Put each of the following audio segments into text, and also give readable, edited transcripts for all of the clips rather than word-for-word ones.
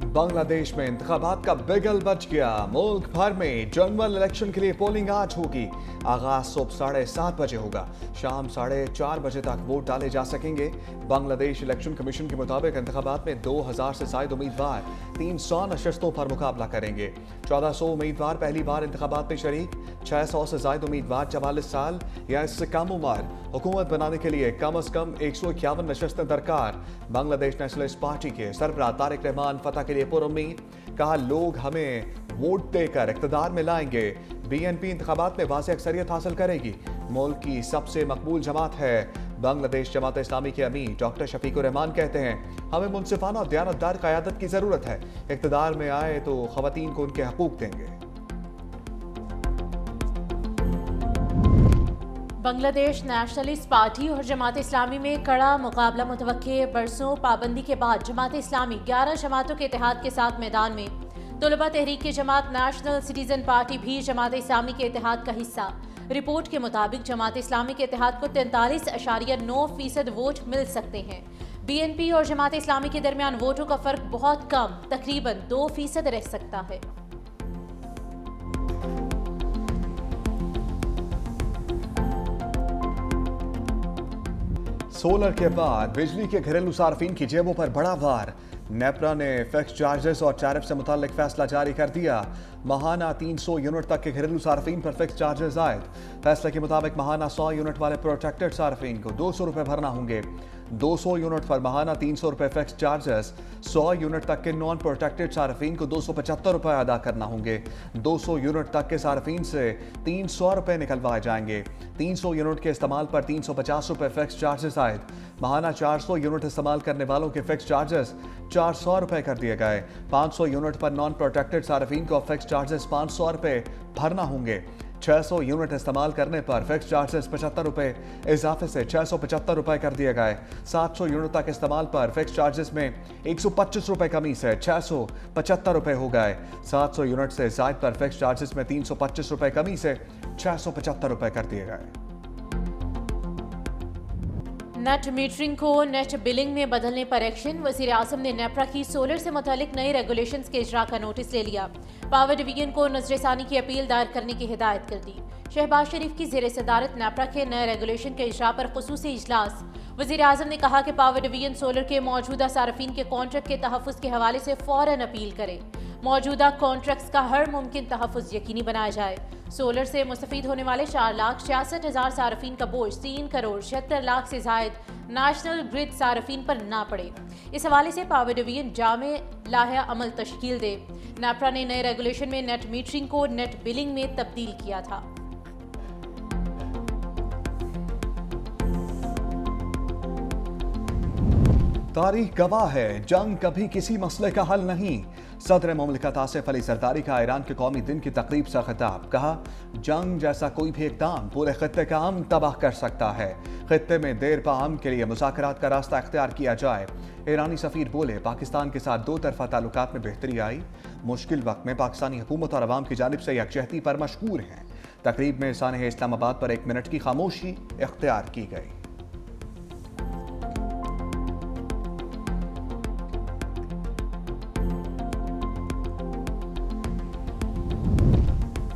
बांग्लादेश में इंतखाबात का बिगल बच गया। मुल्क भर में जनरल इलेक्शन के लिए पोलिंग आज होगी। आगाज सुबह 7:30 बजे होगा। शाम 4:30 बजे तक वोट डाले जा सकेंगे। बांग्लादेश इलेक्शन कमीशन के मुताबिक इंतखाबात में 2000 से ज्यादा उम्मीदवार 300 नशस्तों पर मुकाबला करेंगे। 1400 उम्मीदवार पहली बार इंतखाबात में शरीक। 600 से ज्यादा उम्मीदवार 44 साल या इससे कम उम्र। हुकूमत बनाने के लिए कम अज कम 151 नशस्तें दरकार। बांग्लादेश नेशनलिस्ट पार्टी के सरबराह तारिक रहमान फतह के लिए पुरुम्मीद। कहा, लोग हमें वोट देकर इख्तिदार में लाएंगे। बीएनपी इंतखाबात में वाज़ेह अक्सरियत हासिल करेगी। मुल्क की सबसे मकबूल जमात है। बांग्लादेश जमात इस्लामी के अमीर डॉक्टर शफीकुर रहमान कहते हैं, हमें मुनसिफाना और दयानतदार क़यादत की जरूरत है। इख्तिदार में आए तो खवातीन को उनके हकूक देंगे। बांग्लादेश नेशनलिस्ट पार्टी और जमात इस्लामी में कड़ा मुकाबला मुतवक्के। बरसों पाबंदी के बाद जमात इस्लामी 11 जमातों के इत्तेहाद के साथ मैदान में। तलबा तहरीक की जमात नेशनल सिटीजन पार्टी भी जमात इस्लामी के इत्तेहाद का हिस्सा। रिपोर्ट के मुताबिक जमात इस्लामी के इत्तेहाद को 43.9% वोट मिल सकते हैं। बीएनपी और जमात इस्लामी के दरमियान वोटों का फर्क बहुत कम, तकरीबन 2% रह सकता है। सोलर के बाद बिजली के घरेलू सार्फिन की जेबों पर बड़ा वार। नेपरा ने फिक्स चार्जेस और टैरिफ से मुतालिक फैसला जारी कर दिया। माहाना 300 यूनिट तक के घरेलू सार्फिन पर फिक्स चार्जेस आयद। फैसले के मुताबिक माहाना 100 यूनिट वाले प्रोटेक्टेड सार्फिन को 200 रुपए भरना होंगे। 200 यूनिट पर माहाना 300 रुपए फिक्स चार्जेस। 100 यूनिट तक के नॉन प्रोटेक्टेड सार्फिन को 275 रुपए अदा करना होंगे। 200 यूनिट तक के सार्फिन से 300 रुपए निकलवाए जाएंगे। 300 यूनिट के इस्तेमाल पर 350 रुपए फिक्स चार्जेस आयद। माहाना 400 यूनिट इस्तेमाल करने वालों के फिक्स चार्जेस 400 रुपए कर दिए गए। 500 यूनिट पर नॉन प्रोटेक्टेड सार्फिन को फिक्स चार्जेस 500 रुपए भरना होंगे। 600 यूनिट इस्तेमाल करने पर फिक्स चार्जेस 75 रुपए इजाफे से 675 रुपए कर दिए गए। 700 यूनिट तक इस्तेमाल पर फिक्स चार्जेस में 125 रुपए कमी से 675 रुपए हो गए। 700 यूनिट से जायद पर फिक्स चार्जेस में 325 रुपए कमी से 675 रुपए कर दिए गए। नेट मीटरिंग को नेट बिलिंग में बदलने पर एक्शन। वज़ीर आज़म ने नेपरा की सोलर से मुतालिक नए रेगुलेशंस के इजरा का नोटिस ले लिया। पावर डिवीजन को नजरसानी की अपील दायर करने की हिदायत कर दी। शहबाज शरीफ की ज़ेर सदारत नेपरा के नए रेगुलेशन के इजरा पर खुसूसी इजलास। वज़ीर आज़म ने कहा कि पावर डिवीजन सोलर के मौजूदा सार्फिन के कॉन्ट्रैक्ट के तहफ़्फ़ुज़ के हवाले से फ़ौरन अपील करे। मौजूदा कॉन्ट्रैक्ट्स का हर मुमकिन तहफ़्फ़ुज़ यकीनी बनाया जाए। सोलर से मुस्तफ़ीद होने वाले 4,66,000 सार्फिन का बोझ 3,76,00,000 से जायद नेशनल ग्रिड सार्फिन पर ना पड़े। इस हवाले से पावर डिवीजन जामे लाया अमल तश्कील दे। नेपरा ने नए रेगुलेशन में नेट मीटरिंग को नेट बिलिंग में तब्दील किया था। तारीख गवाह है, जंग कभी किसी मसले का हल नहीं। सदर मुमलिकत आसिफ अली जरदारी का ईरान के कौमी दिन की तकरीब से खिताब। कहा, जंग जैसा कोई भी इक़दाम पूरे खत्ते का अमन तबाह कर सकता है। खत्ते में देर पा अमन के लिए मुज़ाकरात का रास्ता इख्तियार किया जाए। ईरानी सफ़ीर बोले, पाकिस्तान के साथ 2 तरफ़ा ताल्लुकात में बेहतरी आई। मुश्किल वक्त में पाकिस्तानी हुकूमत और अवाम की जानिब से यकजहती पर मशकूर हैं। तकरीब में सानह इस्लामाबाद पर 1 मिनट की खामोशी इख्तियार की गई।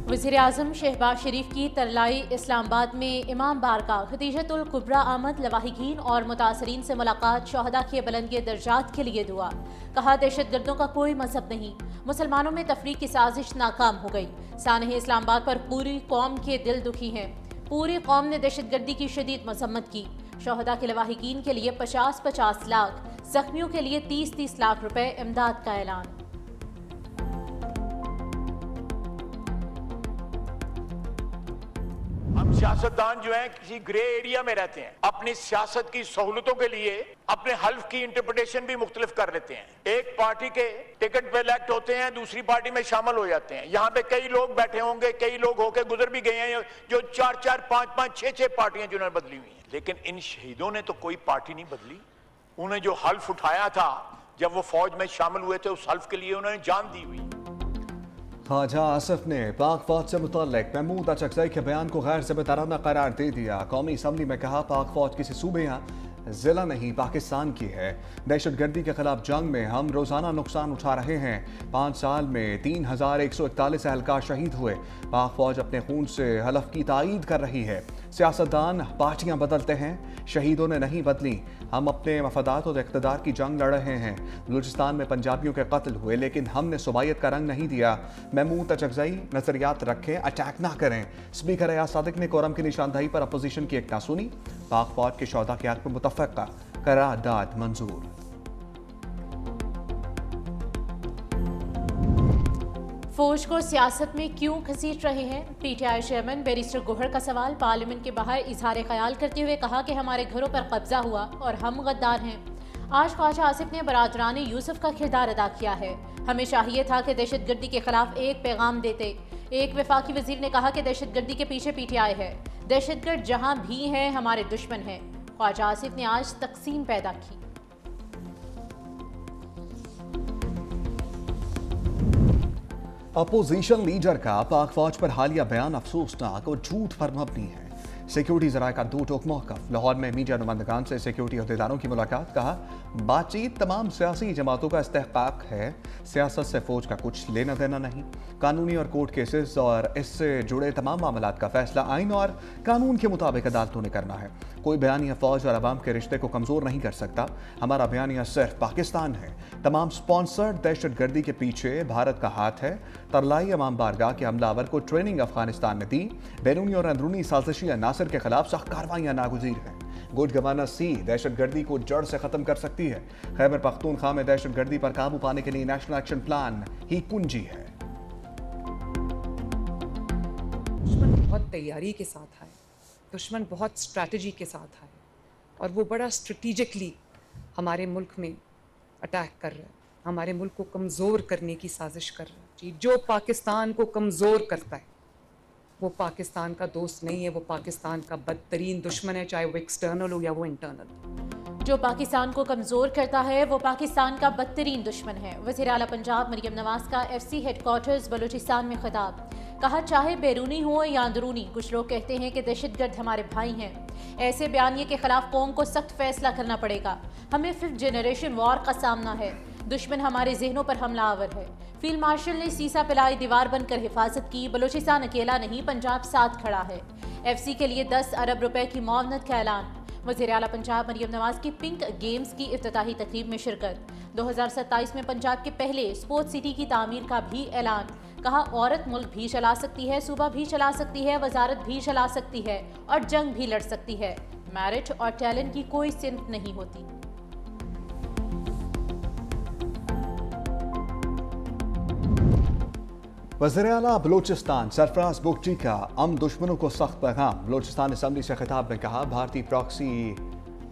वज़ीर आज़म शहबाज शरीफ की तरलाई इस्लामाबाद में इमाम बारगाह खदीजतुल कुबरा आमद लवाहिकीन और मुतासरीन से मुलाकात। शहदा के बुलंद दर्जात के लिए दुआ। कहा, दहशतगर्दों का कोई मजहब नहीं। मुसलमानों में तफरीक की साजिश नाकाम हो गई। सानह इस्लामाबाद पर पूरी कौम के दिल दुखी हैं। पूरी कौम ने दहशतगर्दी की शदीद मजम्मत की। शहदा के लवाहिकीन के लिए 50-50 लाख, जख्मियों के लिए 30-30 लाख रुपए इमदाद का ऐलान। हम सियासतदान जो हैं किसी ग्रे एरिया में रहते हैं। अपनी सियासत की सहूलतों के लिए अपने हल्फ की इंटरप्रिटेशन भी मुख्तलिफ कर लेते हैं। एक पार्टी के टिकट पे इलेक्ट होते हैं, दूसरी पार्टी में शामिल हो जाते हैं। यहाँ पे कई लोग बैठे होंगे, कई लोग होके गुजर भी गए हैं जो 4-4, 5-5, 6-6 पार्टियां जिन्होंने बदली हुई हैं। लेकिन इन शहीदों ने तो कोई पार्टी नहीं बदली। उन्हें जो हल्फ उठाया था जब वो फौज में शामिल हुए थे, उस हल्फ के लिए उन्होंने जान दी हुई। ख्वाजा आसिफ ने पाक फौज से मुतल्लिक महमूद अचकज़ई के बयान को गैर ज़िम्मेदाराना करार दे दिया। कौमी असम्बली में कहा, पाक फौज किसी सूबे या जिला नहीं पाकिस्तान की है। दहशतगर्दी के खिलाफ जंग में हम रोजाना नुकसान उठा रहे हैं। 5 साल में 3141 एहलकार शहीद हुए। पाक फौज अपने खून से हलफ की तायीद कर रही है। सियासतदान पार्टियां बदलते हैं, शहीदों ने नहीं बदली। हम अपने मफादात और इक़्तिदार की जंग लड़ रहे हैं। बलूचिस्तान में पंजाबियों के कत्ल हुए, लेकिन हमने सुबायत का रंग नहीं दिया। महमूद तचगज़ई नजरियात रखें, अटैक ना करें। स्पीकर अयाज सादिक ने कोरम की निशानदही पर अपोजिशन की एक ना सुनी। पाक फौज के शौदा के हक में मुतफ़क़ा करारदाद मंजूर। फौज को सियासत में क्यों घसीट रहे हैं? पीटीआई चेयरमैन बैरिस्टर गोहर का सवाल। पार्लियामेंट के बाहर इजहार ख्याल करते हुए कहा कि हमारे घरों पर कब्जा हुआ और हम गद्दार हैं। आज ख्वाजा आसिफ ने बरादरान यूसुफ का किरदार अदा किया है। हमें चाहिए था कि दहशतगर्दी के खिलाफ एक पैगाम देते। एक वफाकी वजीर ने कहा कि दहशतगर्दी के पीछे पीटीआई है। दहशतगर्द जहां भी हैं हमारे दुश्मन हैं। ख्वाजा आसिफ ने आज तकसीम पैदा की। अपोजिशन लीडर का पाक फौज पर हालिया बयान अफसोसनाक और झूठ पर मबनी है। सिक्योरिटी ज़राए का 2 टोक मौक़िफ़। लाहौर में मीडिया नुमाइंदगान से सिक्योरिटी अहदेदारों की मुलाकात। कहा, बातचीत तमाम सियासी जमातों का इस्तेहकाक है, सियासत से फौज का कुछ लेना देना नहीं। कानूनी और कोर्ट केसेस और इससे जुड़े तमाम मामलात का फैसला आइन और कानून के मुताबिक अदालतों ने करना है। कोई बयानिया फौज और अवाम के रिश्ते को कमज़ोर नहीं कर सकता। हमारा बयानिया सिर्फ पाकिस्तान है। तमाम स्पॉन्सर्ड दहशतगर्दी के पीछे भारत का हाथ है। तरलाई अमाम बारगाह के हमलावर को ट्रेनिंग अफगानिस्तान ने दी। बैरूनी और अंदरूनी साजिशी अनासर के खिलाफ सख्त कार्रवाइयां नागुज़ीर हैं। गुड गवर्नेंस सी दहशतगर्दी को जड़ से खत्म कर सकती है। खैबर पख्तूनख्वा में दहशतगर्दी पर काबू पाने के लिए नेशनल एक्शन प्लान ही कुंजी है। दुश्मन बहुत तैयारी के साथ आए, दुश्मन बहुत स्ट्रैटेजी के साथ आए और वो बड़ा स्ट्रेटिजिकली हमारे मुल्क में अटैक कर रहा है, हमारे मुल्क को कमज़ोर करने की साजिश कर रहा है। जी, जो पाकिस्तान को कमज़ोर करता है वो पाकिस्तान का दोस्त नहीं है, वो पाकिस्तान का बदतरीन दुश्मन है, चाहे वो एक्सटर्नल हो या वो इंटरनल। जो पाकिस्तान को कमज़ोर करता है वो पाकिस्तान का बदतरीन दुश्मन है। वज़ीर आला पंजाब मरियम नवाज का FC हेडक्वार्टर्स बलूचिस्तान में खिताब। कहा, चाहे बैरूनी हो या अंदरूनी, कुछ लोग कहते हैं कि दहशतगर्द हमारे भाई हैं। ऐसे बयानिए के खिलाफ कौम को सख्त फैसला करना पड़ेगा। हमें 5th जनरेशन वॉर का सामना है। दुश्मन हमारे जहनों पर हमलावर है। फील्ड मार्शल ने सीसा पिलाई दीवार बनकर हिफाजत की। बलूचिस्तान अकेला नहीं, पंजाब साथ खड़ा है। FC के लिए 10 अरब रुपए की मुआवनत का ऐलान। वज़ीर आला पंजाब मरियम नवाज की पिंक गेम्स की इफ्तिताही तकरीब में शिरकत। 2027 में पंजाब के पहले स्पोर्ट्स सिटी की तामीर का भी ऐलान। कहा, औरत मुल्क भी चला सकती है, सूबा भी चला सकती है, वजारत भी चला सकती है और जंग भी लड़ सकती है। मेरिट और टैलेंट की कोई सिमत नहीं होती। वज़ीर आला बलूचिस्तान सरफराज बुगटी का दुश्मनों को सख्त पैगाम। बलूचिस्तान असम्बली से खिताब में कहा, भारतीय प्रॉक्सी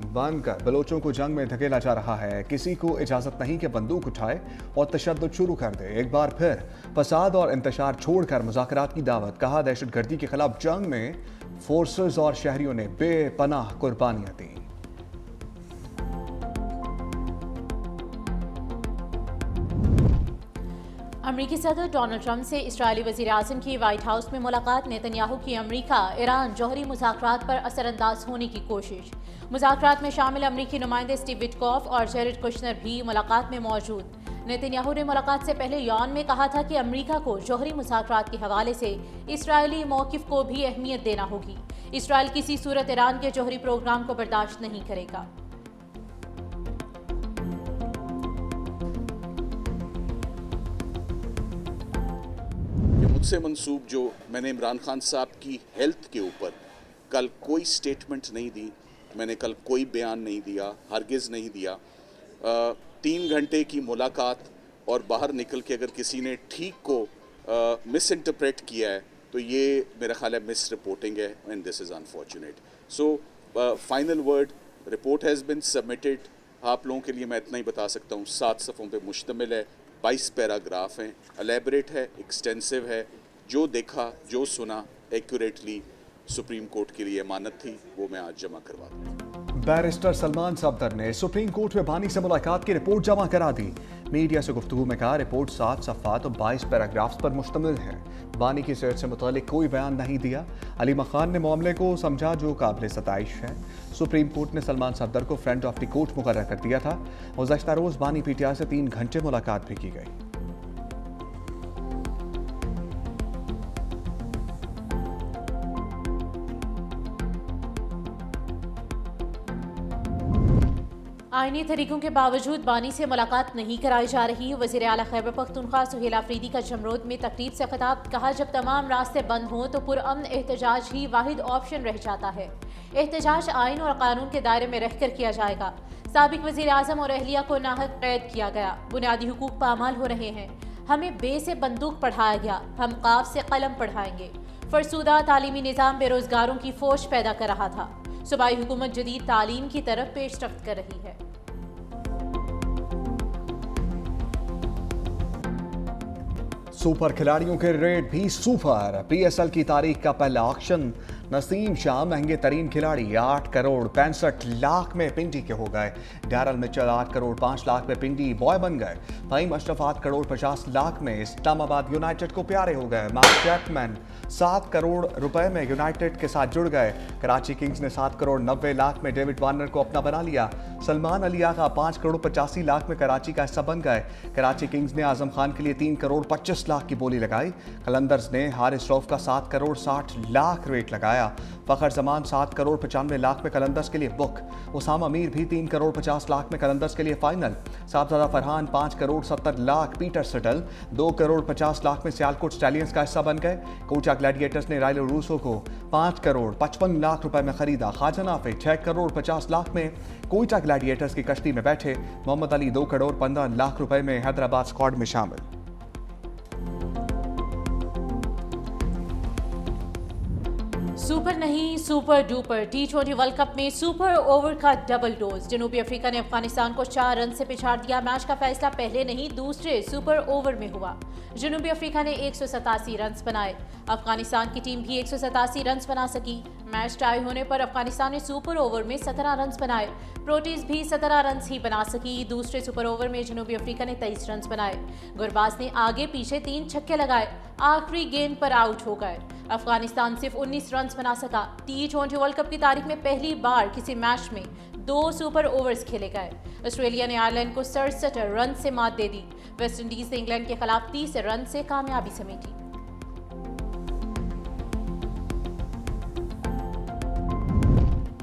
बनकर बलोचों को जंग में धकेला जा रहा है। किसी को इजाज़त नहीं कि बंदूक उठाए और तशद्दुद शुरू कर दे। एक बार फिर फसाद और इंतशार छोड़कर मुज़ाकरात की दावत। कहा, दहशतगर्दी के खिलाफ जंग में फोर्सेस और शहरियों ने बेपनाह कुर्बानियां दी। अमरीकी सदर डोनाल्ड ट्रंप से इस्राएली वज़ीर आज़म की व्हाइट हाउस में मुलाकात। नेतन्याहू की अमरीका ईरान जौहरी मुज़ाकरात पर असरअंदाज होने की कोशिश। मुज़ाकरात में शामिल अमरीकी नुमाइंदे स्टीव विटकॉफ और जेरेड कुशनर भी मुलाकात में मौजूद। नेतन्याहू ने मुलाकात से पहले यॉन में कहा था कि अमरीका को जौहरी मुज़ाकरात के हवाले से इस्राएली मौक़िफ़ को भी अहमियत देना होगी। इसराइल किसी सूरत ईरान के जौहरी प्रोग्राम को बर्दाश्त नहीं करेगा। मुझसे मंसूब जो मैंने इमरान खान साहब की हेल्थ के ऊपर कल कोई स्टेटमेंट नहीं दी, मैंने कल कोई बयान नहीं दिया, हरगिज़ नहीं दिया। 3 घंटे की मुलाकात और बाहर निकल के अगर किसी ने ठीक को मिस इंटरप्रेट किया है तो ये मेरा ख्याल है मिस रिपोर्टिंग है and this is unfortunate. So final word, report has been submitted. आप लोगों के लिए मैं इतना ही बता सकता हूँ, 7 सफ़ों पे मुश्तमिल है, 22 पैराग्राफ हैं, एलेबरेट है, एक्सटेंसिव है। जो देखा जो सुना एक्यूरेटली सुप्रीम कोर्ट के लिए अमानत थी, वो मैं आज जमा करवा दूँ। बैरिस्टर सलमान सफदर ने सुप्रीम कोर्ट में बानी से मुलाकात की रिपोर्ट जमा करा दी। मीडिया से गुफ्तगू में कहा रिपोर्ट 7 सफ़हात और 22 पैराग्राफ्स पर मुश्तमिल है। बानी की सेहत से मुतालिक कोई बयान नहीं दिया। अलीमा खान ने मामले को समझा जो काबिल सताइश है। सुप्रीम कोर्ट ने सलमान सफदर को फ्रेंड ऑफ द कोर्ट मुकर्रर कर दिया था। गुज़श्ता रोज़ बानी पीटीआई से 3 घंटे मुलाकात भी की गई। आईनी तरीकों के बावजूद बानी से मुलाकात नहीं कराई जा रही। वज़ीर आला खैबर पख्तूनख्वा सुहेल आफरीदी का जमरोद में तकरीब से खिताब। कहा जब तमाम रास्ते बंद हों तो पुरअमन एहतजाज ही वाहिद ऑप्शन रह जाता है। एहतजाज आइन और कानून के दायरे में रहकर किया जाएगा। साबिक वज़ीर आज़म और अहलिया को नाहक कैद किया गया। बुनियादी हुकूक पामाल हो रहे हैं। हमें बे से बंदूक पढ़ाया गया, हम काफ से कलम पढ़ाएंगे। फरसूदा तालीमी निज़ाम बेरोजगारों की फौज पैदा कर रहा था। सूबाई हुकूमत जदीद तालीम की तरफ पेशरफ्त कर रही है। सुपर खिलाड़ियों के रेट भी सुपर। पीएसएल की तारीख का पहला ऑक्शन। नसीम शाह महंगे तरीन खिलाड़ी 8 करोड़ 65 लाख में पिंडी के हो गए। डैरल मिचेल 8 करोड़ 5 लाख में पिंडी बॉय बन गए। फहीम अशरफ 8 करोड़ 50 लाख में इस्लामाबाद यूनाइटेड को प्यारे हो गए। मैट चैपमैन 7 करोड़ रुपए में यूनाइटेड के साथ जुड़ गए। कराची किंग्स ने 7 करोड़ 90 लाख में डेविड वार्नर को अपना बना लिया। सलमान अली आगा 5 करोड़ 85 लाख में कराची का हिस्सा बन गए। कराची किंग्स ने आजम खान के लिए 3 करोड़ 25 लाख की बोली लगाई। कलंदर्स ने हारिस रऊफ का 7 करोड़ 60 लाख रेट लगाया। फखर जमान 7 करोड़ 95 लाख में कलंदर्स के लिए बुक। उसामा मीर भी 3 करोड़ 50 लाख में कलंदर्स के लिए फाइनल। साहबजादा फरहान 5 करोड़ 70 लाख पीटर सटल 2 करोड़ 50 लाख में सियालकोट स्टैलियंस का हिस्सा बन गए। कोचा ग्लैडिएटर्स ने राइलो रूसो को 5 करोड़ 55 लाख रुपए में खरीदा। ख्वाजा नाफे 6 करोड़ 50 लाख में कोयटा ग्लैडिएटर्स की कश्ती में बैठे। मोहम्मद अली 2 करोड़ 15 लाख रुपए में हैदराबाद स्क्वाड में शामिल। सुपर नहीं super duper. T20 world cup में सुपर ओवर का डबल डोज। जनूबी अफ्रीका ने अफगानिस्तान को 4 रन से पिछाड़ दिया। मैच का फैसला पहले नहीं दूसरे सुपर ओवर में हुआ। जनूबी अफ्रीका ने 187 रन बनाए। अफगानिस्तान की टीम भी 187 रन बना सकी। मैच टाई होने पर अफगानिस्तान ने सुपर ओवर में 17 रन बनाए। प्रोटीज भी 17 रन ही बना सकी। दूसरे सुपर ओवर में जनूबी अफ्रीका ने 23 रन बनाए। गुरबाज ने आगे पीछे 3 छक्के लगाए। आखिरी गेंद पर आउट हो गए। अफगानिस्तान सिर्फ 19 रन बना सका। T20 वर्ल्ड कप की तारीख में पहली बार किसी मैच में 2 सुपर ओवर्स खेले गए। ऑस्ट्रेलिया ने आयरलैंड को 67 रन से मात दे दी। वेस्ट इंडीज ने इंग्लैंड के खिलाफ 30 रन से कामयाबी समेटी।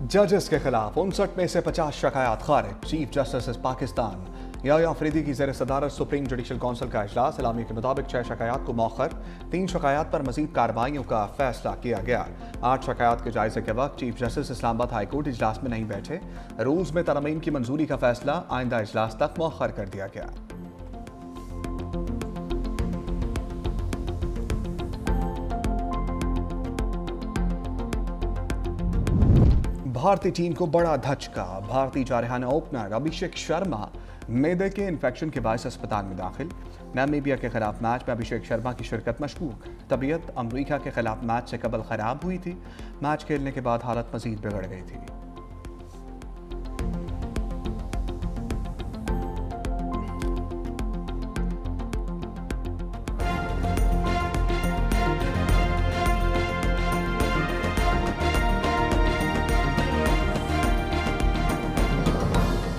जजेस के खिलाफ 59 में से 50 शिकायत खारिज। चीफ जस्टिस पाकिस्तान याह्या अफरीदी की ज़ेर सदारत सुप्रीम जुडिशल काउंसिल का इजलास। इलामी के मुताबिक 6 शिकायत को मौखर, 3 शिकायत पर मजीद कार्रवाइयों का फैसला किया गया। 8 शिकायत के जायजे के वक्त chief justice Islamabad high court इजलास में नहीं बैठे। रूल्स में तरमीम की मंजूरी का फैसला आइंदा इजलास तक मौखर कर दिया गया। भारतीय टीम को बड़ा धचका। भारतीय जारहाना ओपनर अभिषेक शर्मा मैदे के इन्फेक्शन के बायस अस्पताल में दाखिल। नामीबिया के खिलाफ मैच में अभिषेक शर्मा की शिरकत मशकूक। तबीयत अमरीका के खिलाफ मैच से कबल खराब हुई थी। मैच खेलने के बाद हालत मजीद बिगड़ गई थी।